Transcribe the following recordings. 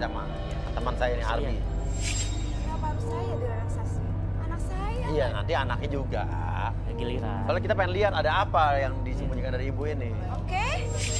sama teman saya ini Arbi. Kenapa harus saya direlaksasi? Anak saya. Iya, nanti anaknya juga. Giliran. Soalnya kita pengen lihat ada apa yang disembunyikan dari ibu ini. Oke.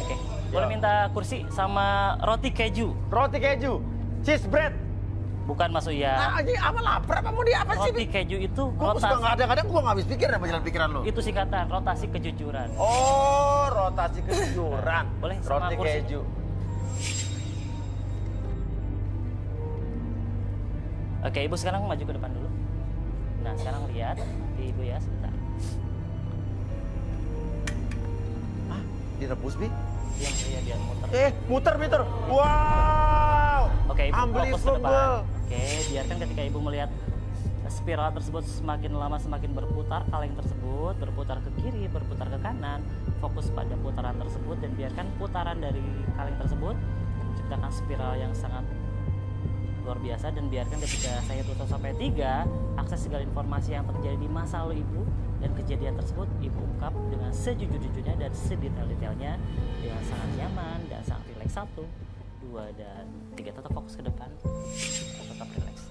Oke. Boleh minta kursi sama roti keju. Roti keju, cheese bread. Bukan Mas Uya. Nah, ini apa lapar apa mau dia apa sih? Roti keju itu Gue suka nggak ada, kadang gue nggak habis pikir apa jalan pikiran lo. Itu singkatan rotasi kejujuran. Oh, rotasi kejujuran. Boleh sama Roti kursi. keju. Oke, Ibu sekarang maju ke depan dulu. Nah, sekarang lihat di Ibu ya sebentar. Hah? Direbus, Bi? Diam ya, dia muter. Muter. Wow. Oke, Ibu fokus ke depan. Unbelievable. Oke, biarkan ketika Ibu melihat spiral tersebut semakin lama semakin berputar, kaleng tersebut berputar ke kiri, berputar ke kanan, fokus pada putaran tersebut dan biarkan putaran dari kaleng tersebut menciptakan spiral yang sangat luar biasa dan biarkan ketika saya tutup sampai 3, akses segala informasi yang terjadi di masa lalu Ibu dan kejadian tersebut Ibu ungkap dengan sejujur-jujurnya dan sedetail-detailnya dengan sangat nyaman dan sangat rileks. 1, 2, dan 3. Tetap fokus ke depan, tetap rileks.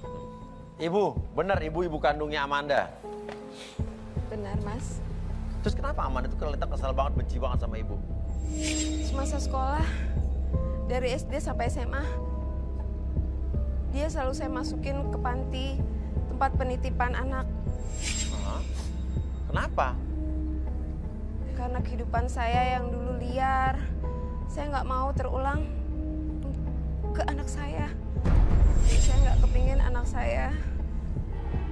Ibu, benar ibu kandungnya Amanda. Benar, Mas. Terus kenapa Amanda itu kelihatan kesal banget, benci banget sama ibu? Semasa sekolah, dari SD sampai SMA, dia selalu saya masukin ke panti, tempat penitipan anak. Hah? Kenapa? Karena kehidupan saya yang dulu liar, saya nggak mau terulang ke anak saya. Saya nggak kepingin anak saya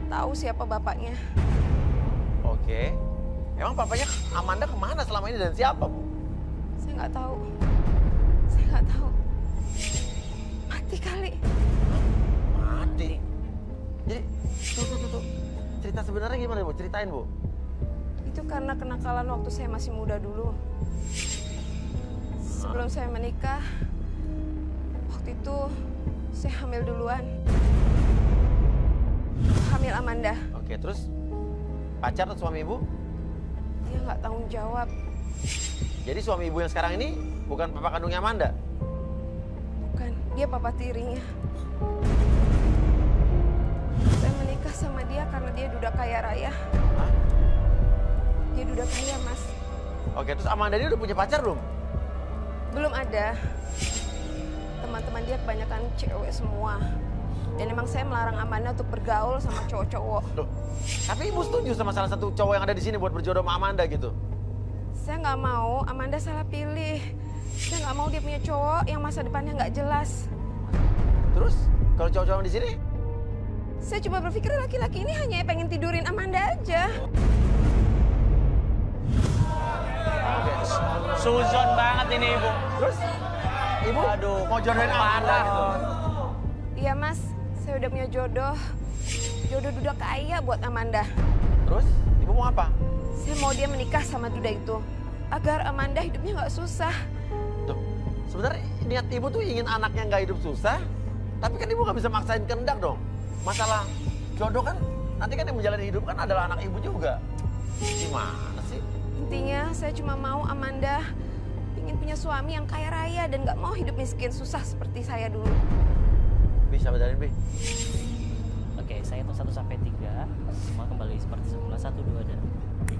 tahu siapa bapaknya. Oke. Emang papanya Amanda kemana selama ini dan siapa, Bu? Saya nggak tahu. Saya nggak tahu. Mati kali. Mati. Jadi, tuh. Cerita sebenarnya gimana, Bu? Ceritain, Bu. Itu karena kenakalan waktu saya masih muda dulu. Sebelum saya menikah, waktu itu saya hamil duluan. Hamil Amanda. Oke, terus pacar atau suami ibu? Dia nggak tanggung jawab. Jadi suami ibu yang sekarang ini bukan papa kandungnya Amanda? Bukan, dia papa tirinya. Saya menikah sama dia karena dia duda kaya raya. Hah? Dia duda kaya, Mas. Oke, terus Amanda dia udah punya pacar belum? Belum ada. Teman-teman dia kebanyakan cewek semua. Dan emang saya melarang Amanda untuk bergaul sama cowok-cowok. Loh, tapi ibu setuju sama salah satu cowok yang ada di sini buat berjodoh sama Amanda gitu? Saya nggak mau Amanda salah pilih. Saya nggak mau dia punya cowok yang masa depannya nggak jelas. Terus, kalau cowok-cowok di sini? Saya coba berpikir laki-laki ini hanya pengen tidurin Amanda aja. Suzon banget ini ibu. Terus, ibu Aduh, mau jodohin Amanda gitu? Iya, Mas. Saya udah punya jodoh. Jodoh duda kaya buat Amanda. Terus, ibu mau apa? Saya mau dia menikah sama duda itu. Agar Amanda hidupnya nggak susah. Tuh, sebenarnya niat ibu tuh ingin anaknya nggak hidup susah, tapi kan ibu nggak bisa maksain kehendak dong. Masalah jodoh kan, nanti kan yang menjalani hidup kan adalah anak ibu juga. Gimana sih? Intinya saya cuma mau Amanda ingin punya suami yang kaya raya dan nggak mau hidup miskin susah seperti saya dulu. Bisa bedain, Bi? Oke, saya hitung 1 sampai 3. Semua kembali seperti semula. 1, 2, dan 3.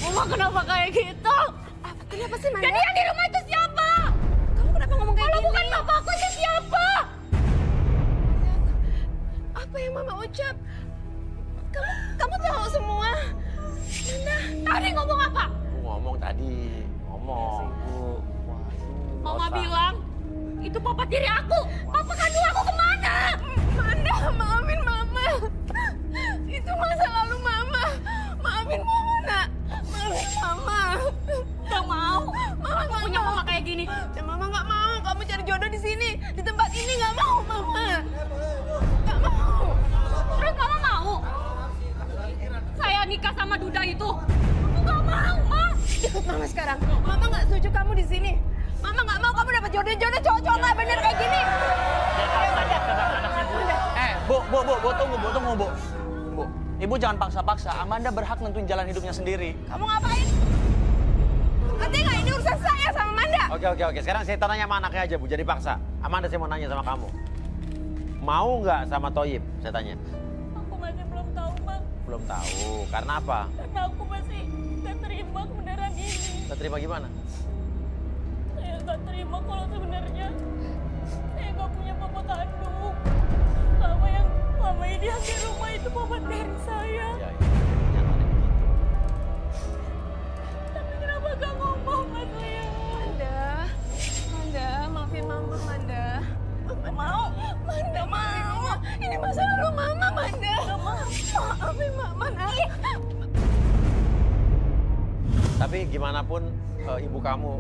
Mama kenapa kayak gitu? Kenapa sih, Manda? Jadi yang di rumah itu siapa? Kamu kenapa ngomong kayak Kalau gini? bukan bapakku itu siapa? Apa yang Mama ucap? Kamu tahu semua. Manda. Tadi ngomong apa? Ibu ngomong tadi, ngomong. Ibu, Mama bilang, itu papa tiri aku. Papa kandung aku kemana? Manda, maafin Mama. Itu masa lalu Mama. Maafin Mama, Nak. Maafin Mama. Gak mau. Mama Aku nggak punya mau. mama kayak gini. Ya, Mama nggak mau. Kamu cari jodoh di sini. Di tempat ini nggak mau, Mama. Nggak mau. Terus mama mau? Saya nikah sama Duda itu. Aku gak mau, Ma. Ikut Mama sekarang. Mama nggak setuju kamu di sini. Mama nggak mau kamu dapat jodoh-jodoh cowok-cowok nggak bener kayak gini. Dia paksa dia ke anaknya, Bu. Bu, tunggu, Bu. Bu, ibu jangan paksa-paksa. Amanda berhak nentuin jalan hidupnya sendiri. Kamu ngapain? Ngerti nggak? Ini urusan saya sama Amanda. Oke. Sekarang saya tanya sama anaknya aja, Bu. Jadi paksa. Amanda, saya mau nanya sama kamu. Mau nggak sama Thoyib? Saya tanya. Aku masih belum tahu, Bang. Belum tahu. Karena apa? Karena aku masih gak terima kebenaran ini. Kita terima gimana? Saya gak terima kalau sebenarnya saya gak punya papa kandung. Sama yang lama ini yang di rumah itu papa dari saya. Ya, nyatanya begitu. Tapi kenapa gak ngomong sama saya? Manda, maafin Mama, Manda. Gak mau. Manda mau. Ini masa lalu Mama, Manda. Gak mau. Maafin Mama, Nak. Tapi gimana pun ibu kamu,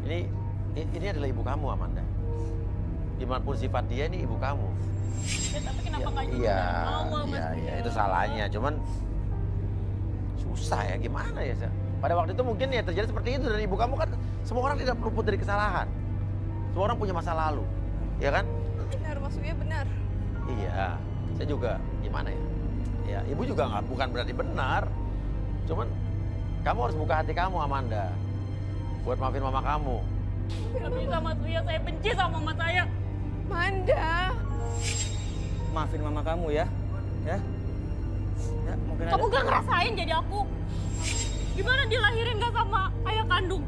ini adalah ibu kamu, Amanda. Gimana pun sifat dia, ini ibu kamu. Ya, tapi kenapa gak juga Iya, dari awal, Mas? iya, itu salahnya. Cuman susah ya, gimana ya, Sa? Pada waktu itu mungkin ya terjadi seperti itu. Dan ibu kamu kan, semua orang tidak luput dari kesalahan. Semua orang punya masa lalu, ya kan? Benar, maksudnya benar. Iya, saya juga gimana ya? Ya, ibu juga bukan berarti benar. Cuman kamu harus buka hati kamu, Amanda, buat maafin mama kamu. Gak bisa, Mas Uya. Saya benci sama mama saya. Manda. Maafin mama kamu ya. Ya, mungkin Kamu gak ngerasain jadi aku? Gimana dilahirin gak sama ayah kandung?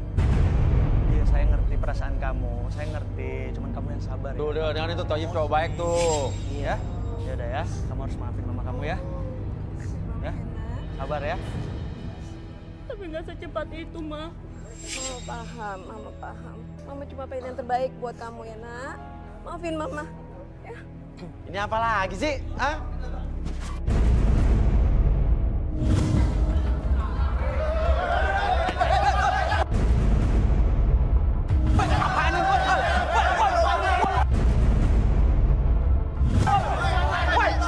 Iya, saya ngerti perasaan kamu. Saya ngerti, cuman kamu yang sabar ya. Tuh, dengan itu Thoyib cowok baik tuh. Iya. Ya udah ya, kamu harus maafin mama kamu ya. Ya. Sabar ya. Tapi gak secepat itu, Ma. Mama paham, Mama paham. Mama cuma pengen yang terbaik buat kamu ya, Nak. Maafin Mama. Ya. Ini apa lagi sih? Hah?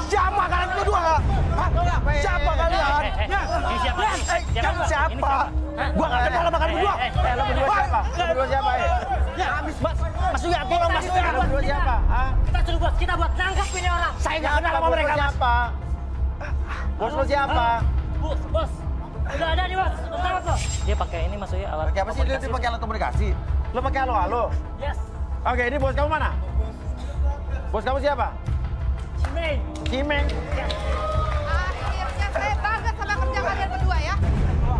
Siapa kalian berdua? Siapa kalian? Ini siapa? Kamu siapa? Gua gak kenal sama kalian berdua. Lo berdua siapa? Lo berdua siapa? Ya habis Mas Uya, tolong Mas Uya. Lo berdua siapa? Hah? Kita buat nangkap ini orang. Saya gak kenal sama mereka, Mas. Siapa? Bos lo siapa? Bos. Udah ada nih, Bos. Tangkap lo. Dia pakai ini Mas Uya, alat Pakai apa sih? Dia pakai alat komunikasi. Lo pakai halo-halo? Yes. Oke, ini bos kamu mana? Bos kamu siapa? Cimeng. Cimeng. Akhirnya saya banget sama kerja kalian berdua ya.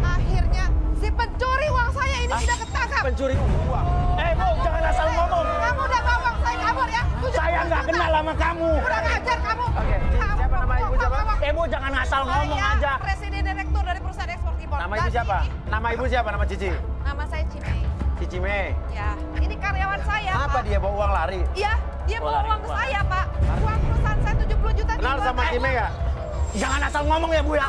Akhirnya si pencuri uang saya ini sudah ketangkap. Pencuri uang. Bu, jangan asal ngomong. Kamu udah bawa uang saya kabur ya. Saya nggak kenal sama kamu. Udah ngajar kamu. Oke, siapa nama ibu siapa? Bu, jangan asal ngomong Saya aja. Presiden Direktur dari perusahaan ekspor impor. Nama ibu siapa? Nama ibu siapa? Nama Cici? Nama saya Cimei. Cici Mei. Ya, ini karyawan saya, Apa Pak. dia bawa uang lari? Iya, dia bawa lari uang uang. saya, Pak. Uang perusahaan saya 70 juta. Kenal dibawa. sama Cimei nggak? Jangan asal ngomong ya, Bu ya.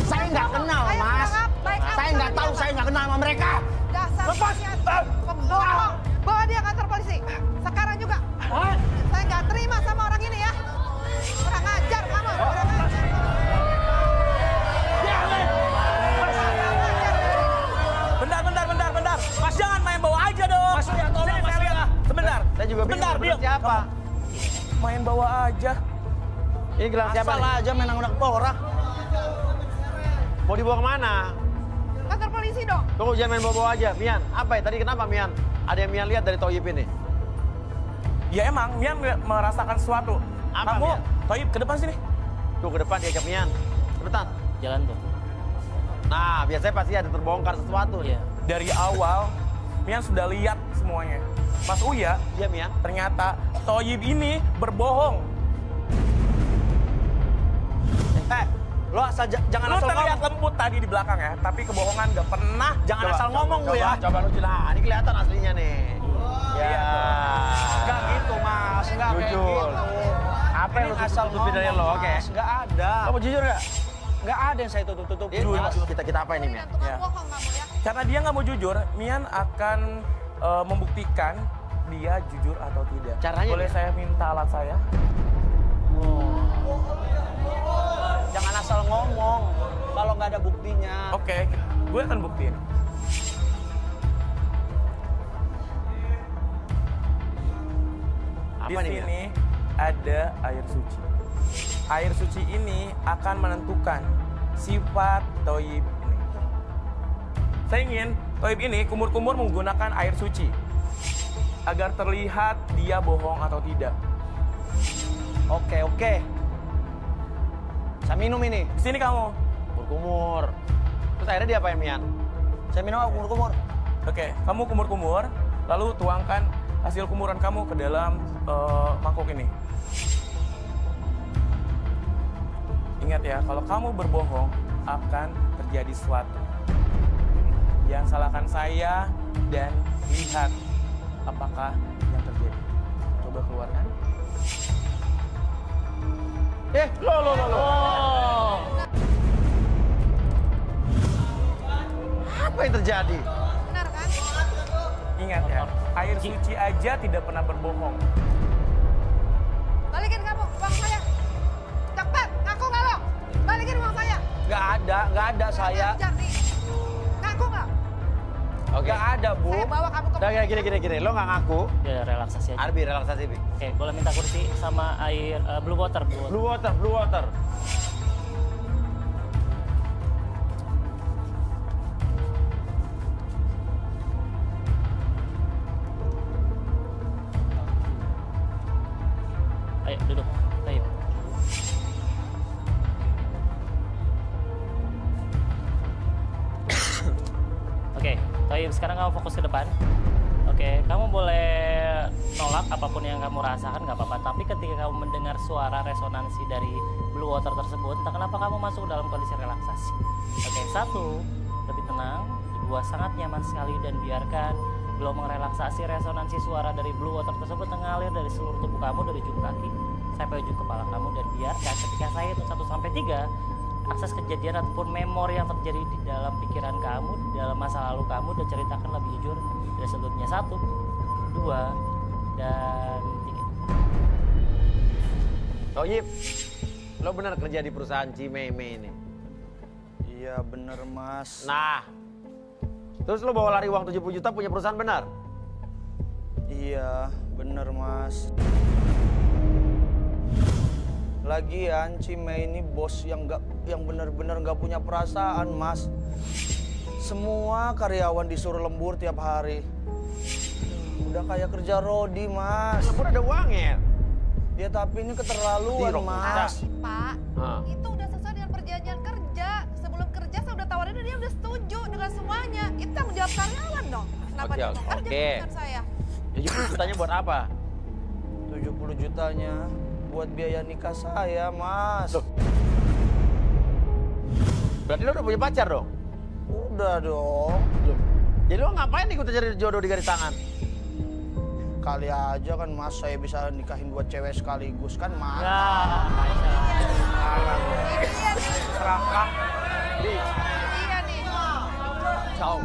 Saya nggak kenal, Saya Mas. bilang, baik apa Saya nggak sama tahu, dia, saya nggak kenal sama mereka. Dasar Lepas. pengkhianat, pembohong. Bawa dia kantor polisi. Sekarang juga. Saya nggak terima sama orang ini ya. Kurang ajar kamu. Kurang ajar. Bentar. Mas jangan main bawa aja dong. Mas Uya, tolong Mas Uya. Sebentar. Saya juga bingung. Bentar, Bener diam. siapa? Main bawa aja. Ini gelang siapa Asal nih? aja main anak Polra. Mau dibawa kemana? Kantor polisi dong. Tunggu, jangan main bawa-bawa aja. Mian, apa ya? Tadi kenapa Mian? Ada yang Mian lihat dari Thoyib ini? Ya emang, Mian merasakan sesuatu. Apa, Kamu, Mian? Thoyib, ke depan sini. Tuh ke depan diajak Mian. Cepetan. Jalan tuh. Nah, biasanya pasti ada terbongkar sesuatu nih. Iya. Dari awal, Mian sudah lihat semuanya. Mas Uya, Iya, Mian. ternyata Thoyib ini berbohong. Lo asal jangan Lu asal terlihat ngomong. lembut tadi di belakang ya, tapi kebohongan gak pernah. Jangan asal ngomong lu ya. Coba lu jelas. Ini kelihatan aslinya nih. Ya. Gak gitu, Mas. Gak kayak Jujur. gitu. Apa yang Ini lu asal tutup-tutupin dari lo? Oke. Mas. Gak ada. Kamu jujur nggak? Gak ada yang saya tutup-tutupin. Kita apa ini, Mian? Tukang Ya. bohong kamu ya. Karena dia nggak mau jujur, Mian akan membuktikan dia jujur atau tidak. Caranya, Boleh Mian? saya minta alat saya? Jangan asal ngomong kalau nggak ada buktinya. Oke, gue akan buktiin. Di Apa nih, Mian? sini ada air suci. Air suci ini akan menentukan sifat Thoyib ini. Saya ingin Toib ini kumur-kumur menggunakan air suci agar terlihat dia bohong atau tidak. Oke. Saya minum ini. Sini kamu. Kumur-kumur. Terus akhirnya diapain, Mian? Saya minum kumur-kumur. Oke, kamu kumur-kumur, lalu tuangkan hasil kumuran kamu ke dalam mangkuk ini. Ingat ya, kalau kamu berbohong akan terjadi sesuatu. Jangan salahkan saya dan lihat apakah yang terjadi. Coba keluarkan. Lo. Apa yang terjadi? Benar kan? Ingat ya, air suci aja tidak pernah berbohong. Balikin kamu uang saya. Cepat, ngaku nggak lo? Balikin uang saya. Nggak ada saya. Ngajar nih. Ngaku nggak? Oke. Nggak ada, Bu. Saya bawa kamu ke Udah gini. Lo nggak ngaku. Ya relaksasi aja. Arbi, relaksasi, Bi. Oke, boleh minta kursi sama air blue water. Blue water. Ayo duduk. Ayo. Oke, Toib, sekarang kamu fokus ke depan. Oke, kamu boleh nolak apapun yang kamu rasakan, nggak apa-apa. Tapi ketika kamu mendengar suara resonansi dari blue water tersebut, entah kenapa kamu masuk dalam kondisi relaksasi. Oke, 1, lebih tenang. 2, sangat nyaman sekali dan biarkan gelombang relaksasi resonansi suara dari blue water tersebut mengalir dari seluruh tubuh kamu, dari ujung kaki sampai ujung kepala kamu, dan biarkan ketika saya hitung 1 sampai 3, akses kejadian ataupun memori yang terjadi di dalam pikiran kamu, di dalam masa lalu kamu, dan ceritakan lebih jujur dari sebelumnya. 1, 2, dan 3. Toib, lo benar kerja di perusahaan Cimeme ini? Iya bener, Mas. Nah, terus lo bawa lari uang 70 juta punya perusahaan benar? Iya bener, Mas. Lagian Cime ini bos yang bener-bener nggak punya perasaan, Mas. Semua karyawan disuruh lembur tiap hari. Udah kayak kerja rodi, Mas. Lembur ada uangnya. Ya tapi ini keterlaluan, Dirok, Mas. Pak, Ah. itu udah sesuai dengan perjanjian kerja. Sebelum kerja saya udah tawarin dan dia udah setuju dengan semuanya. Itu tanggung jawab karyawan dong. Kenapa dia mau kerja dengan saya? 70 jutanya buat apa? 70 jutanya buat biaya nikah saya, Mas. Loh. Berarti lo udah punya pacar dong? Udah dong. Jadi lo ngapain ikut cari jodoh di garis tangan? Kali aja kan, Mas, saya bisa nikahin 2 cewek sekaligus kan, Mas. Ya, Iya nih. Serakah. Iya nih. Ciao.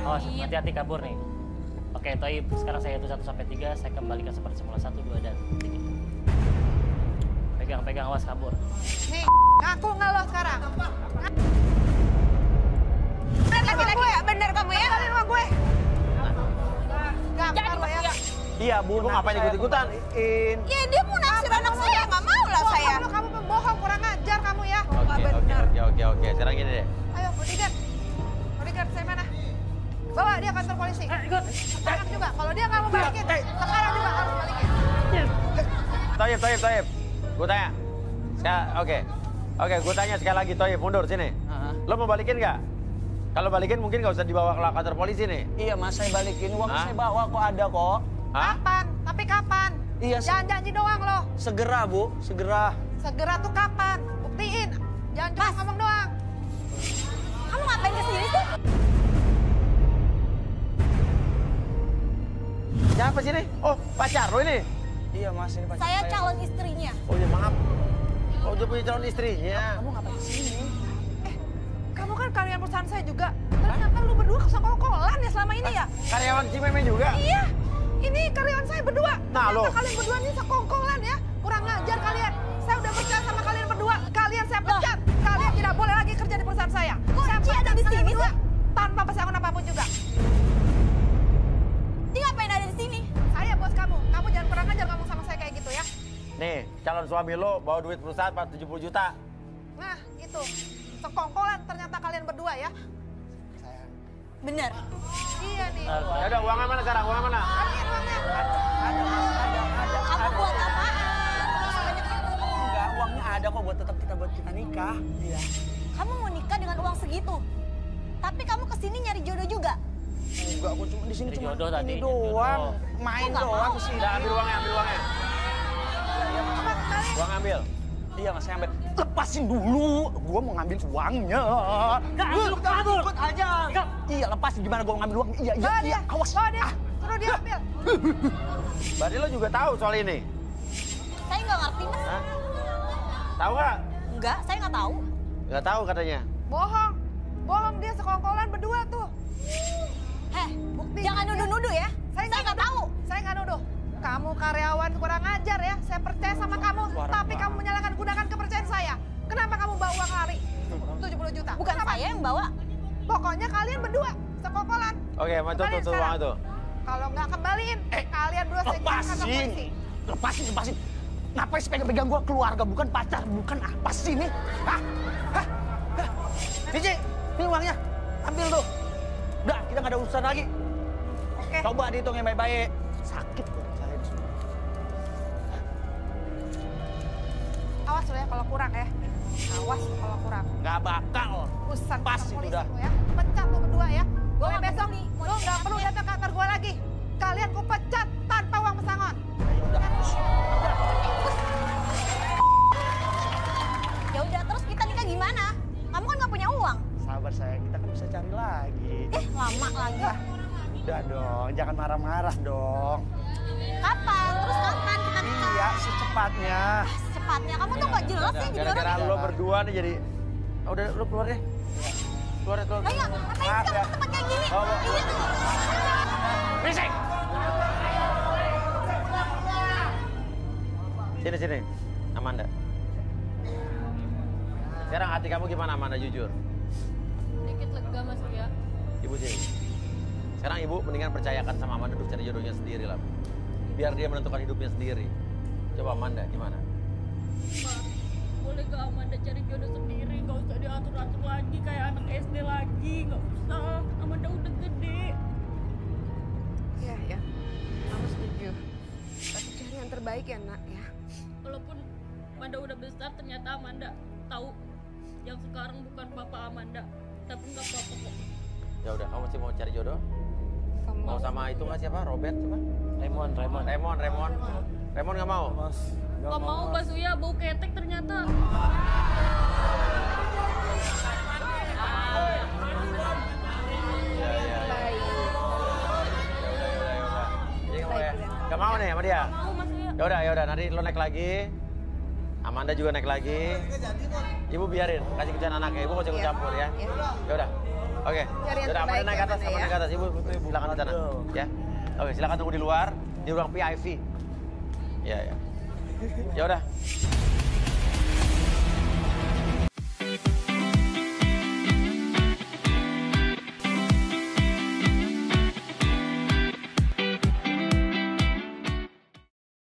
oh hati-hati kabur nih. Oke, Toib, sekarang saya hitung 1 sampai 3, saya kembalikan seperti semula. 1, 2, dan 3. Pegang, awas kabur. Nih, ngaku nggak lo sekarang? Laki-laki nggak bener kamu ya? Kalian sama gue. Gampang lo ya. Iya, Bu. Ibu ngapain ikut-ikutan? Ya dia mau naksir anak saya, nggak mau lah saya. Kamu pembohong, kurang ajar kamu ya. Oke. Sekarang gini deh. Ayo, bodyguard saya mana? Bawa dia kantor polisi. Tangkap juga. Kalau dia nggak mau balikin, sekarang juga harus balikin. Toib. Gue tanya. Oke, gue tanya sekali lagi, Toib, mundur sini. Lo mau balikin nggak? Kalau balikin mungkin nggak usah dibawa ke kantor polisi nih. Iya, Mas, saya balikin. Uang Hah? saya bawa kok, ada kok. Hah? Kapan? Tapi kapan? Iya, Jangan janji doang lo. segera, Bu. Segera. Segera tuh kapan? Buktiin. Jangan cuma ngomong doang. Kamu ngapain kesini sih? Siapa sih ini? Oh, pacar lo ini? Iya, Mas, ini pacar Saya calon istrinya. Oh ya maaf. Oh, dia punya calon istrinya. Kamu ngapain sini? Kamu kan karyawan perusahaan saya juga. Ternyata lu berdua kesengkol-kolan ya selama ini ya? Karyawan Cimeme juga? Iya. Ini karyawan saya berdua. Nah, lo. Ternyata kalian berdua ini sekongkolan ya. Kurang ngajar kalian. Saya udah percaya sama kalian berdua. Kalian saya pecat. Kalian tidak boleh lagi kerja di perusahaan saya. Saya Ci ada di pecat sini kalian berdua sih? tanpa pesangon apapun juga. Dia ngapain ada di sini? Saya bos kamu. Kamu jangan kurang ngajar ngomong sama saya kayak gitu ya. Nih, calon suami lo bawa duit perusahaan 70 juta. Nah, itu. Sekongkolan ternyata kalian berdua ya. Saya Bener. Iya nih. Ya udah, uangnya mana sekarang? Uangnya mana? Balikin uangnya. Kamu buat apaan? Enggak, uangnya ada kok buat kita nikah. Iya. Kamu mau nikah dengan uang segitu? Tapi kamu kesini nyari jodoh juga? Enggak, aku cuma di sini Nyari cuma jodoh tadi, ini nyari doang. jodoh. Main Kok nggak doang mau? kesini. Udah, ambil uangnya, ambil uangnya. Uang ambil. Iya, Mas, saya ambil. Lepasin dulu. Gua mau ngambil uangnya. Lu ikut aja. Iya, lepasin gimana gua mau ngambil uang. Iya, iya, iya. Awas. Dia. Suruh dia ambil. Berarti lo juga tahu soal ini? Saya nggak ngerti, Mas. Hah? Tahu nggak? Enggak, saya nggak tahu. Nggak tahu katanya. Bohong. Bohong dia sekongkolan berdua tuh. Heh, Bukti. jangan nuduh-nuduh ya. Saya nggak tahu. Saya nggak nuduh. Kamu karyawan kurang ajar ya. Saya percaya sama kamu. Tapi kamu gunakan kepercayaan saya. Kenapa kamu bawa uang lari? 70 juta. Bukan Kenapa? saya yang bawa. Pokoknya kalian berdua sekongkolan. Oke, mau tuh Kembaliin uang sekarang. itu. Kalau nggak kembaliin, kalian berdua saya kirim kantor polisi. Lepasin. Ngapain sih pegang gua? Keluarga, bukan pacar, bukan apa sih ini? Hah? Cici, ini uangnya. Ambil tuh. Udah, kita nggak ada urusan lagi. Oke. Coba dihitung yang baik-baik. Sakit loh saya di sini. Awas lo ya kalau kurang ya. Awas lo kalau kurang. Nggak bakal. Urusan Pas kantor itu polisi udah. lo ya. Pecat lo berdua ya. Gua Mulai nggak besok peduli. Mau lo nggak dipecat perlu ya. datang ke kantor gua lagi. Kalian ku pecat tanpa uang pesangon. Ya udah, terus kita nikah gimana? Kamu kan nggak punya uang. Sabar sayang, kita kan bisa cari lagi. Lama lagi. Udah dong, jangan marah-marah dong. Kapan? Terus kapan kita nikah? Iya, secepatnya. Secepatnya. Kamu tuh nggak jelas sih jadi orang. Gara-gara lo berdua nih jadi... Oh, udah, lo keluar deh. Keluar deh, keluar. Ayo, ngapain sih Maaf kamu ya. ke tempat kayak gini? Bawa. Iya. Berisik! Sini, Amanda. Sekarang hati kamu gimana, Amanda, jujur? Dikit lega Mas Uya. Ibu sini. Sekarang ibu mendingan percayakan sama Amanda untuk cari jodohnya sendiri lah. Biar dia menentukan hidupnya sendiri. Coba Amanda, gimana? Ma, boleh gak Amanda cari jodoh sendiri? Gak usah diatur-atur lagi kayak anak SD lagi. Gak usah. Amanda udah gede. Iya, ya. Kamu setuju. Tapi cari yang terbaik ya, nak ya. Walaupun Amanda udah besar, ternyata Amanda tahu yang sekarang bukan papa Amanda. Tapi nggak apa-apa kok. Ya udah, kamu masih mau cari jodoh? Kamu Mau sama itu nggak siapa? Robert coba? Raymond. Raymond nggak mau? Gak mau Mbak Suya, bau ketek ternyata. baik. Jadi kamu ya? Gak mau nih sama dia? Mau Mas Suya. Ya udah, nanti lo naik lagi. Amanda juga naik lagi. Ibu biarin, kasih kerjaan anaknya. Ibu nggak usah ikut campur ya. Ya udah. Oke. Cari yang Udah, Amanda terbaik naik ya, ke atas, Amanda Amanda ya. naik ke atas. Ibu silakan ke sana. Ya. Oke, silakan tunggu di luar di ruang PIV. Ya. Ya udah.